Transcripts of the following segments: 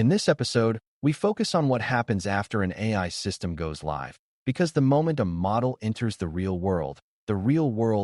In this episode, we focus on what happens after an AI system goes live, because the moment a model enters the real world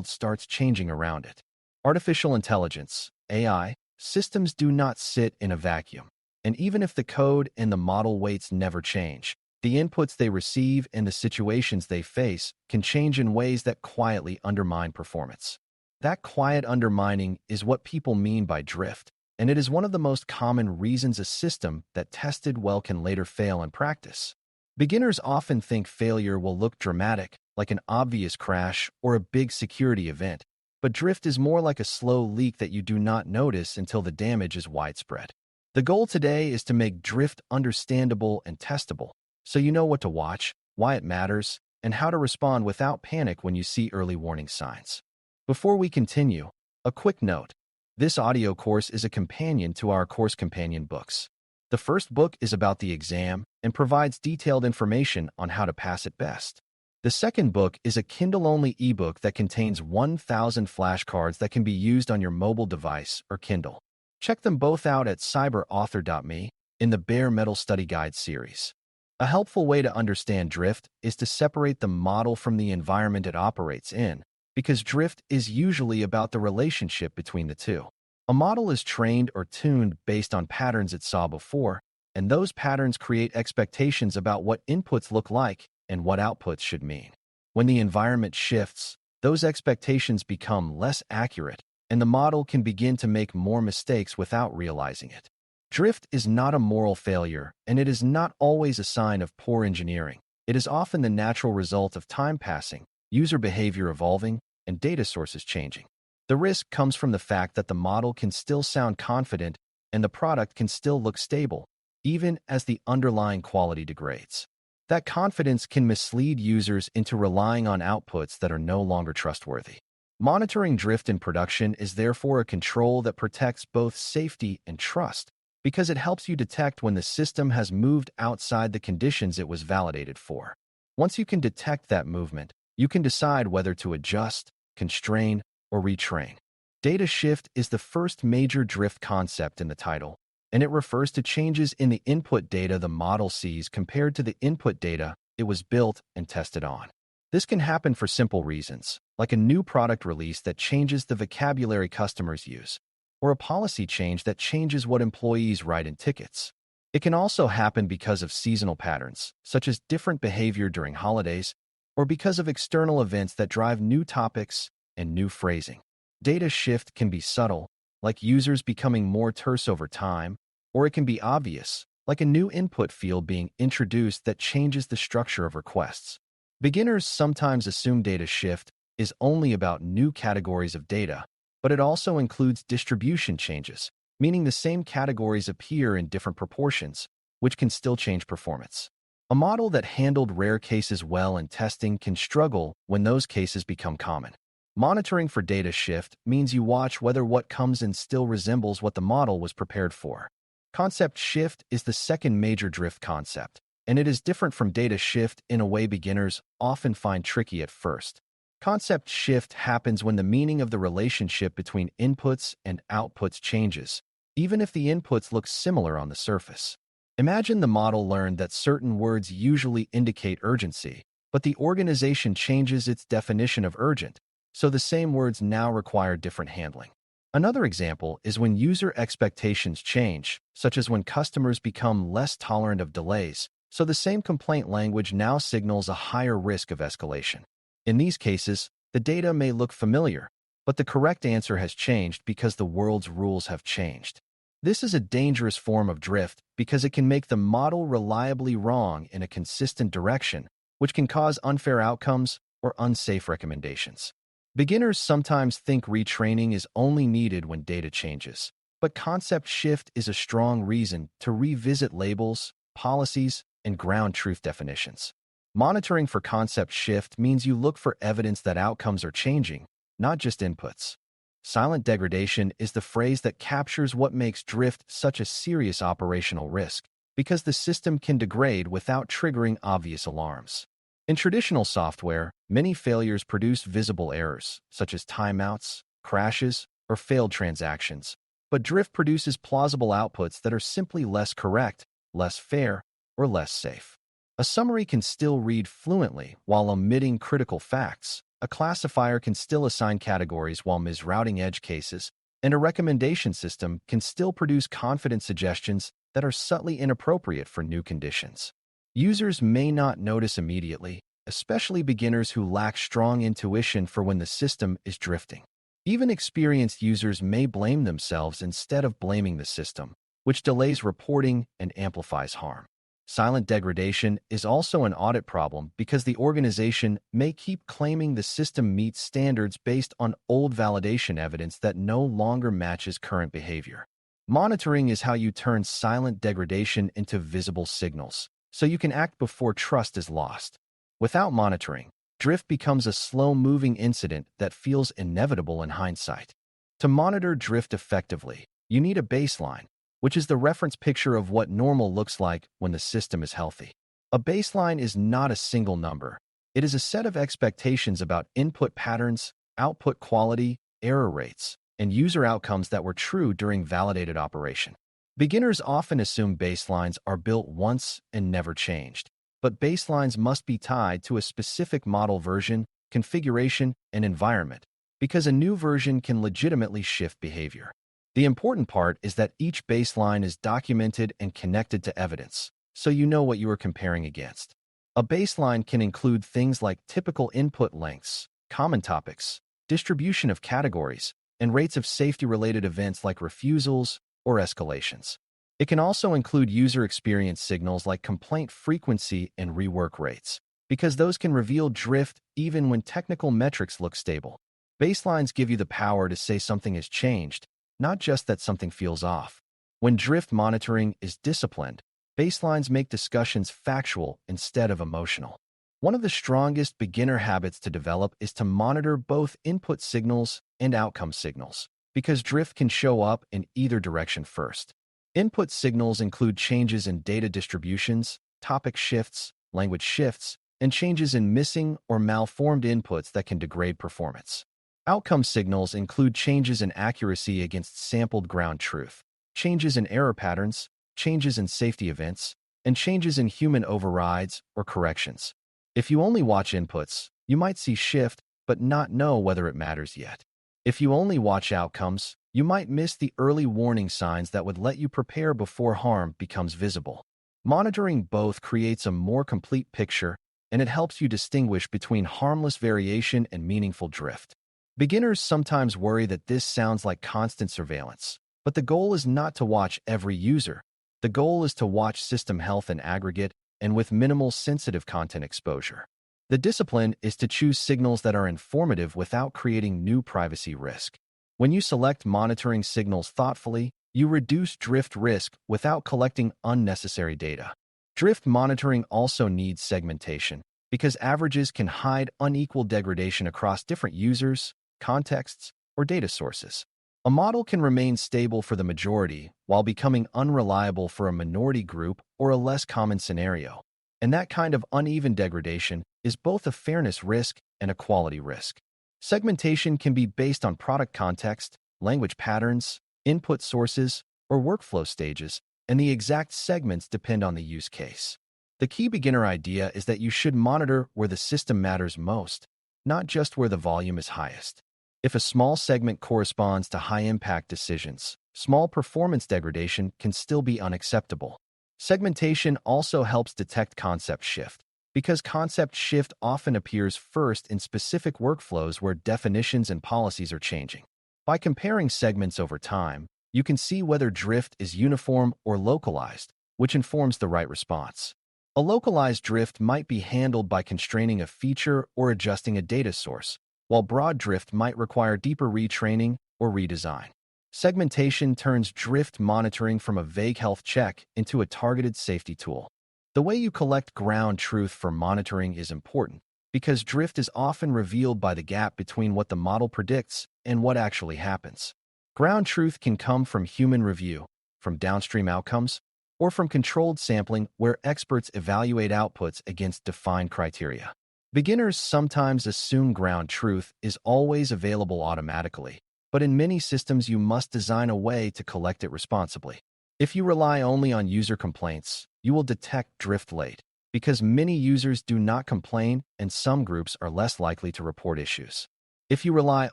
starts changing around it. Artificial intelligence, AI, systems do not sit in a vacuum. And even if the code and the model weights never change, the inputs they receive and the situations they face can change in ways that quietly undermine performance. That quiet undermining is what people mean by drift, and it is one of the most common reasons a system that tested well can later fail in practice. Beginners often think failure will look dramatic, like an obvious crash or a big security event, but drift is more like a slow leak that you do not notice until the damage is widespread. The goal today is to make drift understandable and testable, so you know what to watch, why it matters, and how to respond without panic when you see early warning signs. Before we continue, a quick note. This audio course is a companion to our course companion books. The first book is about the exam and provides detailed information on how to pass it best. The second book is a Kindle-only ebook that contains 1,000 flashcards that can be used on your mobile device or Kindle. Check them both out at cyber.author.me in the Bare Metal Study Guide series. A helpful way to understand drift is to separate the model from the environment it operates in, because drift is usually about the relationship between the two. A model is trained or tuned based on patterns it saw before, and those patterns create expectations about what inputs look like and what outputs should mean. When the environment shifts, those expectations become less accurate, and the model can begin to make more mistakes without realizing it. Drift is not a moral failure, and it is not always a sign of poor engineering. It is often the natural result of time passing, user behavior evolving, and data sources changing. The risk comes from the fact that the model can still sound confident and the product can still look stable, even as the underlying quality degrades. That confidence can mislead users into relying on outputs that are no longer trustworthy. Monitoring drift in production is therefore a control that protects both safety and trust, because it helps you detect when the system has moved outside the conditions it was validated for. Once you can detect that movement, you can decide whether to adjust, constrain, or retrain. Data shift is the first major drift concept in the title, and it refers to changes in the input data the model sees compared to the input data it was built and tested on. This can happen for simple reasons, like a new product release that changes the vocabulary customers use, or a policy change that changes what employees write in tickets. It can also happen because of seasonal patterns, such as different behavior during holidays, or because of external events that drive new topics and new phrasing. Data shift can be subtle, like users becoming more terse over time, or it can be obvious, like a new input field being introduced that changes the structure of requests. Beginners sometimes assume data shift is only about new categories of data, but it also includes distribution changes, meaning the same categories appear in different proportions, which can still change performance. A model that handled rare cases well in testing can struggle when those cases become common. Monitoring for data shift means you watch whether what comes in still resembles what the model was prepared for. Concept shift is the second major drift concept, and it is different from data shift in a way beginners often find tricky at first. Concept shift happens when the meaning of the relationship between inputs and outputs changes, even if the inputs look similar on the surface. Imagine the model learned that certain words usually indicate urgency, but the organization changes its definition of urgent, so the same words now require different handling. Another example is when user expectations change, such as when customers become less tolerant of delays, so the same complaint language now signals a higher risk of escalation. In these cases, the data may look familiar, but the correct answer has changed because the world's rules have changed. This is a dangerous form of drift because it can make the model reliably wrong in a consistent direction, which can cause unfair outcomes or unsafe recommendations. Beginners sometimes think retraining is only needed when data changes, but concept shift is a strong reason to revisit labels, policies, and ground truth definitions. Monitoring for concept shift means you look for evidence that outcomes are changing, not just inputs. Silent degradation is the phrase that captures what makes drift such a serious operational risk, because the system can degrade without triggering obvious alarms. In traditional software, many failures produce visible errors, such as timeouts, crashes, or failed transactions. But drift produces plausible outputs that are simply less correct less fair, or less safe. A summary can still read fluently while omitting critical facts. A classifier can still assign categories while misrouting edge cases, and a recommendation system can still produce confident suggestions that are subtly inappropriate for new conditions. Users may not notice immediately, especially beginners who lack strong intuition for when the system is drifting. Even experienced users may blame themselves instead of blaming the system, which delays reporting and amplifies harm. Silent degradation is also an audit problem because the organization may keep claiming the system meets standards based on old validation evidence that no longer matches current behavior. Monitoring is how you turn silent degradation into visible signals, so you can act before trust is lost. Without monitoring, drift becomes a slow-moving incident that feels inevitable in hindsight. To monitor drift effectively, you need a baseline, which is the reference picture of what normal looks like when the system is healthy. A baseline is not a single number. It is a set of expectations about input patterns, output quality, error rates, and user outcomes that were true during validated operation. Beginners often assume baselines are built once and never changed, but baselines must be tied to a specific model version, configuration, and environment, because a new version can legitimately shift behavior. The important part is that each baseline is documented and connected to evidence, so you know what you are comparing against. A baseline can include things like typical input lengths, common topics, distribution of categories, and rates of safety-related events like refusals or escalations. It can also include user experience signals like complaint frequency and rework rates, because those can reveal drift even when technical metrics look stable. Baselines give you the power to say something has changed, not just that something feels off. When drift monitoring is disciplined, baselines make discussions factual instead of emotional. One of the strongest beginner habits to develop is to monitor both input signals and outcome signals, because drift can show up in either direction first. Input signals include changes in data distributions, topic shifts, language shifts, and changes in missing or malformed inputs that can degrade performance. Outcome signals include changes in accuracy against sampled ground truth, changes in error patterns, changes in safety events, and changes in human overrides or corrections. If you only watch inputs, you might see shift but not know whether it matters yet. If you only watch outcomes, you might miss the early warning signs that would let you prepare before harm becomes visible. Monitoring both creates a more complete picture, and it helps you distinguish between harmless variation and meaningful drift. Beginners sometimes worry that this sounds like constant surveillance, but the goal is not to watch every user. The goal is to watch system health in aggregate and with minimal sensitive content exposure. The discipline is to choose signals that are informative without creating new privacy risk. When you select monitoring signals thoughtfully, you reduce drift risk without collecting unnecessary data. Drift monitoring also needs segmentation, because averages can hide unequal degradation across different users, contexts, or data sources. A model can remain stable for the majority while becoming unreliable for a minority group or a less common scenario. And that kind of uneven degradation is both a fairness risk and a quality risk. Segmentation can be based on product context, language patterns, input sources, or workflow stages, and the exact segments depend on the use case. The key beginner idea is that you should monitor where the system matters most, not just where the volume is highest. If a small segment corresponds to high-impact decisions, small performance degradation can still be unacceptable. Segmentation also helps detect concept shift, because concept shift often appears first in specific workflows where definitions and policies are changing. By comparing segments over time, you can see whether drift is uniform or localized, which informs the right response. A localized drift might be handled by constraining a feature or adjusting a data source, while broad drift might require deeper retraining or redesign. Segmentation turns drift monitoring from a vague health check into a targeted safety tool. The way you collect ground truth for monitoring is important, because drift is often revealed by the gap between what the model predicts and what actually happens. Ground truth can come from human review, from downstream outcomes, or from controlled sampling where experts evaluate outputs against defined criteria. Beginners sometimes assume ground truth is always available automatically, but in many systems you must design a way to collect it responsibly. If you rely only on user complaints, you will detect drift late, because many users do not complain and some groups are less likely to report issues. If you rely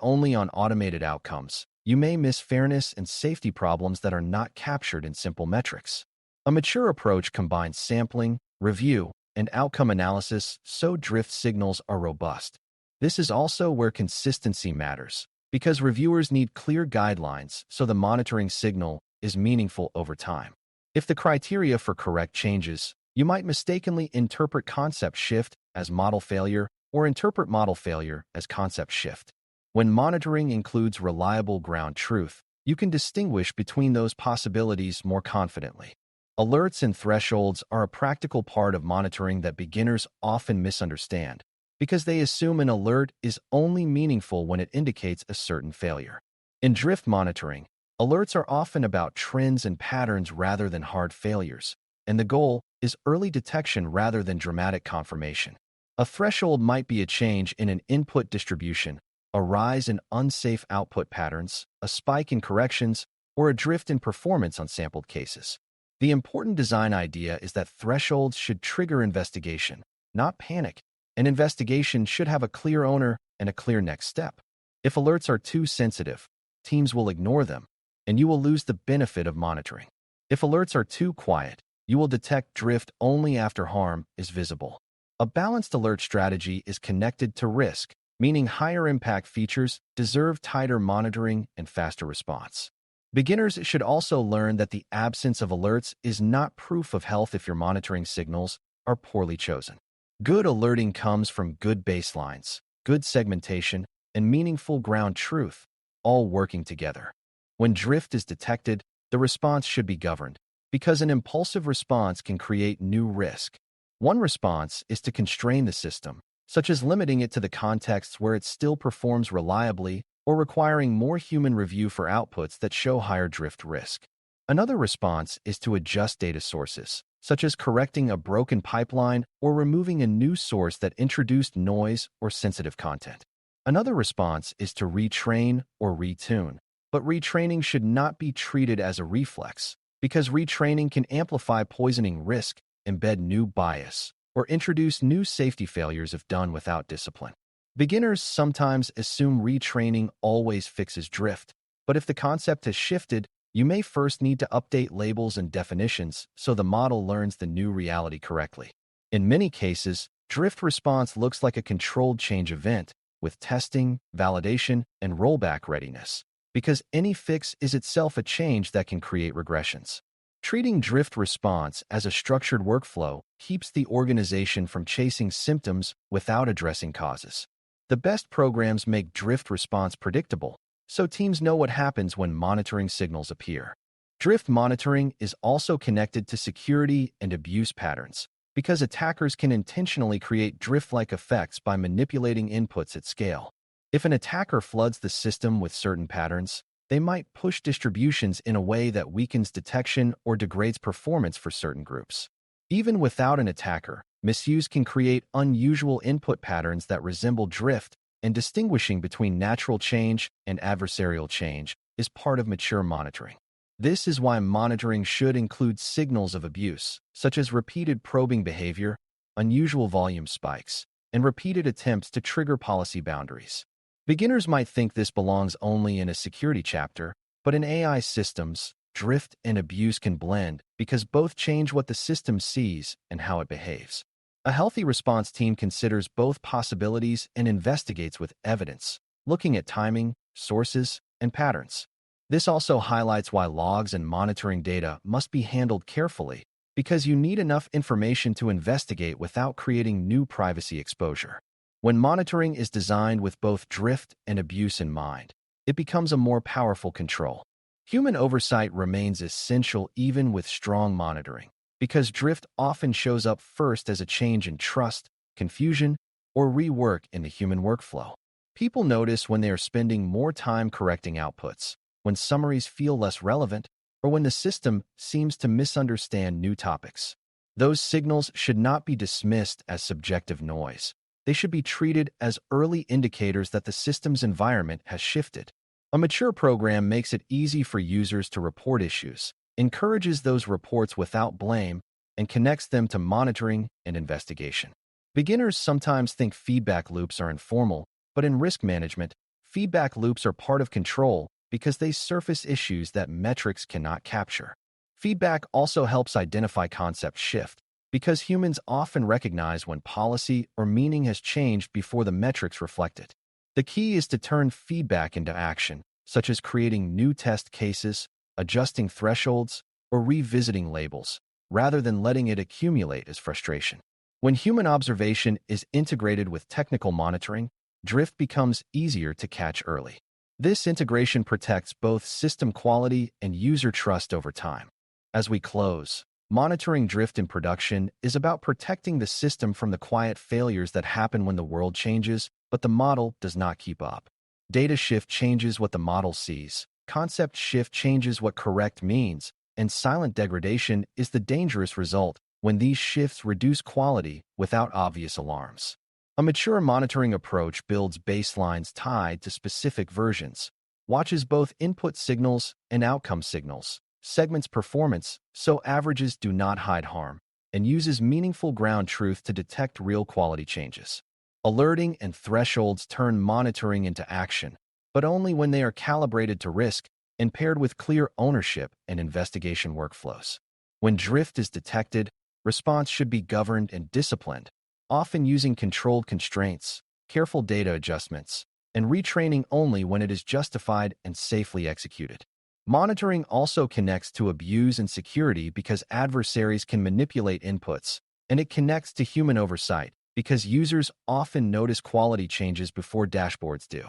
only on automated outcomes, you may miss fairness and safety problems that are not captured in simple metrics. A mature approach combines sampling, review, and outcome analysis so drift signals are robust. This is also where consistency matters, because reviewers need clear guidelines so the monitoring signal is meaningful over time. If the criteria for correct changes, you might mistakenly interpret concept shift as model failure or interpret model failure as concept shift. When monitoring includes reliable ground truth, you can distinguish between those possibilities more confidently. Alerts and thresholds are a practical part of monitoring that beginners often misunderstand, because they assume an alert is only meaningful when it indicates a certain failure. In drift monitoring, alerts are often about trends and patterns rather than hard failures, and the goal is early detection rather than dramatic confirmation. A threshold might be a change in an input distribution, a rise in unsafe output patterns, a spike in corrections, or a drift in performance on sampled cases. The important design idea is that thresholds should trigger investigation, not panic. An investigation should have a clear owner and a clear next step. If alerts are too sensitive, teams will ignore them, and you will lose the benefit of monitoring. If alerts are too quiet, you will detect drift only after harm is visible. A balanced alert strategy is connected to risk, meaning higher impact features deserve tighter monitoring and faster response. Beginners should also learn that the absence of alerts is not proof of health if your monitoring signals are poorly chosen. Good alerting comes from good baselines, good segmentation, and meaningful ground truth, all working together. When drift is detected, the response should be governed, because an impulsive response can create new risk. One response is to constrain the system, such as limiting it to the contexts where it still performs reliably or requiring more human review for outputs that show higher drift risk. Another response is to adjust data sources, such as correcting a broken pipeline or removing a new source that introduced noise or sensitive content. Another response is to retrain or retune, but retraining should not be treated as a reflex, because retraining can amplify poisoning risk, embed new bias, or introduce new safety failures if done without discipline. Beginners sometimes assume retraining always fixes drift, but if the concept has shifted, you may first need to update labels and definitions so the model learns the new reality correctly. In many cases, drift response looks like a controlled change event with testing, validation, and rollback readiness, because any fix is itself a change that can create regressions. Treating drift response as a structured workflow keeps the organization from chasing symptoms without addressing causes. The best programs make drift response predictable, so teams know what happens when monitoring signals appear. Drift monitoring is also connected to security and abuse patterns, because attackers can intentionally create drift-like effects by manipulating inputs at scale. If an attacker floods the system with certain patterns, they might push distributions in a way that weakens detection or degrades performance for certain groups. Even without an attacker, misuse can create unusual input patterns that resemble drift, and distinguishing between natural change and adversarial change is part of mature monitoring. This is why monitoring should include signals of abuse, such as repeated probing behavior, unusual volume spikes, and repeated attempts to trigger policy boundaries. Beginners might think this belongs only in a security chapter, but in AI systems, drift and abuse can blend because both change what the system sees and how it behaves. A healthy response team considers both possibilities and investigates with evidence, looking at timing, sources, and patterns. This also highlights why logs and monitoring data must be handled carefully, because you need enough information to investigate without creating new privacy exposure. When monitoring is designed with both drift and abuse in mind, it becomes a more powerful control. Human oversight remains essential even with strong monitoring, because drift often shows up first as a change in trust, confusion, or rework in the human workflow. People notice when they are spending more time correcting outputs, when summaries feel less relevant, or when the system seems to misunderstand new topics. Those signals should not be dismissed as subjective noise. They should be treated as early indicators that the system's environment has shifted. A mature program makes it easy for users to report issues, encourages those reports without blame, and connects them to monitoring and investigation. Beginners sometimes think feedback loops are informal, but in risk management, feedback loops are part of control because they surface issues that metrics cannot capture. Feedback also helps identify concept shift, because humans often recognize when policy or meaning has changed before the metrics reflect it. The key is to turn feedback into action, such as creating new test cases, adjusting thresholds, or revisiting labels, rather than letting it accumulate as frustration. When human observation is integrated with technical monitoring, drift becomes easier to catch early. This integration protects both system quality and user trust over time. As we close, monitoring drift in production is about protecting the system from the quiet failures that happen when the world changes, but the model does not keep up. Data shift changes what the model sees, concept shift changes what correct means, and silent degradation is the dangerous result when these shifts reduce quality without obvious alarms. A mature monitoring approach builds baselines tied to specific versions, watches both input signals and outcome signals, segments performance so averages do not hide harm, and uses meaningful ground truth to detect real quality changes. Alerting and thresholds turn monitoring into action, but only when they are calibrated to risk and paired with clear ownership and investigation workflows. When drift is detected, response should be governed and disciplined, often using controlled constraints, careful data adjustments, and retraining only when it is justified and safely executed. Monitoring also connects to abuse and security because adversaries can manipulate inputs, and it connects to human oversight because users often notice quality changes before dashboards do.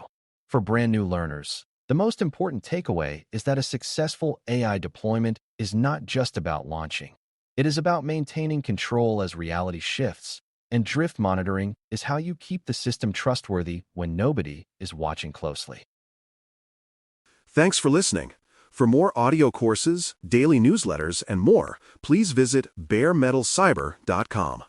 For brand new learners, the most important takeaway is that a successful AI deployment is not just about launching. It is about maintaining control as reality shifts, and drift monitoring is how you keep the system trustworthy when nobody is watching closely. Thanks for listening. For more audio courses, daily newsletters, and more, please visit BareMetalCyber.com.